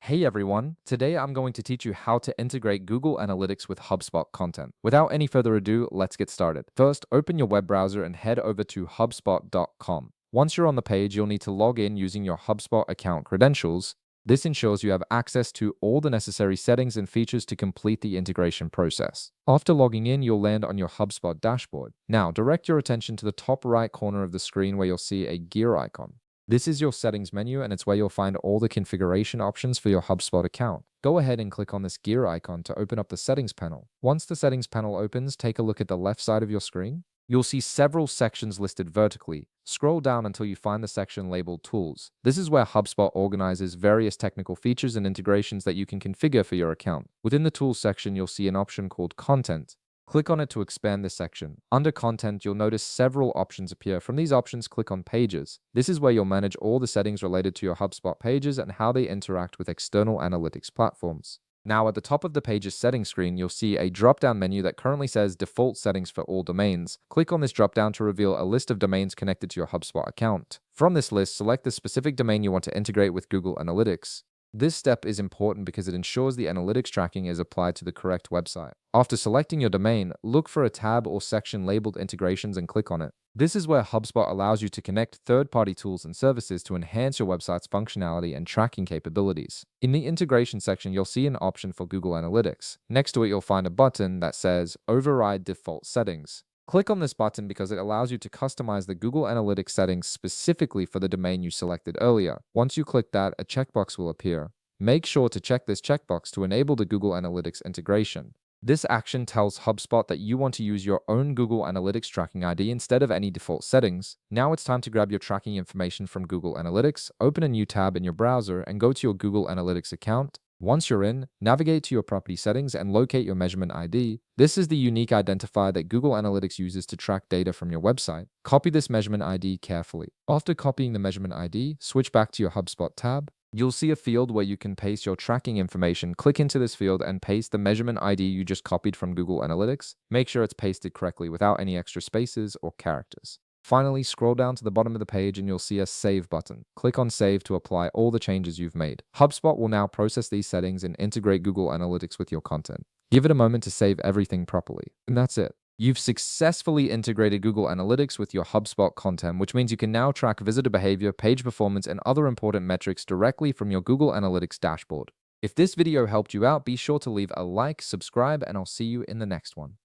Hey everyone, today I'm going to teach you how to integrate Google Analytics with HubSpot content. Without any further ado, let's get started. First, open your web browser and head over to HubSpot.com. Once you're on the page, you'll need to log in using your HubSpot account credentials. This ensures you have access to all the necessary settings and features to complete the integration process. After logging in, you'll land on your HubSpot dashboard. Now, direct your attention to the top right corner of the screen where you'll see a gear icon. This is your settings menu, and it's where you'll find all the configuration options for your HubSpot account. Go ahead and click on this gear icon to open up the settings panel. Once the settings panel opens, take a look at the left side of your screen. You'll see several sections listed vertically. Scroll down until you find the section labeled Tools. This is where HubSpot organizes various technical features and integrations that you can configure for your account. Within the Tools section, you'll see an option called Content. Click on it to expand this section. Under Content, you'll notice several options appear. From these options, click on Pages. This is where you'll manage all the settings related to your HubSpot pages and how they interact with external analytics platforms. Now, at the top of the Pages settings screen, you'll see a drop-down menu that currently says Default Settings for all domains. Click on this drop-down to reveal a list of domains connected to your HubSpot account. From this list, select the specific domain you want to integrate with Google Analytics. This step is important because it ensures the analytics tracking is applied to the correct website. After selecting your domain, look for a tab or section labeled Integrations and click on it. This is where HubSpot allows you to connect third-party tools and services to enhance your website's functionality and tracking capabilities. In the integration section, you'll see an option for Google Analytics. Next to it, you'll find a button that says Override Default Settings. Click on this button because it allows you to customize the Google Analytics settings specifically for the domain you selected earlier. Once you click that, a checkbox will appear. Make sure to check this checkbox to enable the Google Analytics integration. This action tells HubSpot that you want to use your own Google Analytics tracking ID instead of any default settings. Now it's time to grab your tracking information from Google Analytics, open a new tab in your browser, and go to your Google Analytics account. Once you're in, navigate to your property settings and locate your measurement ID. This is the unique identifier that Google Analytics uses to track data from your website. Copy this measurement ID carefully. After copying the measurement ID, switch back to your HubSpot tab. You'll see a field where you can paste your tracking information. Click into this field and paste the measurement ID you just copied from Google Analytics. Make sure it's pasted correctly without any extra spaces or characters. Finally, scroll down to the bottom of the page and you'll see a Save button. Click on Save to apply all the changes you've made. HubSpot will now process these settings and integrate Google Analytics with your content. Give it a moment to save everything properly. And that's it. You've successfully integrated Google Analytics with your HubSpot content, which means you can now track visitor behavior, page performance, and other important metrics directly from your Google Analytics dashboard. If this video helped you out, be sure to leave a like, subscribe, and I'll see you in the next one.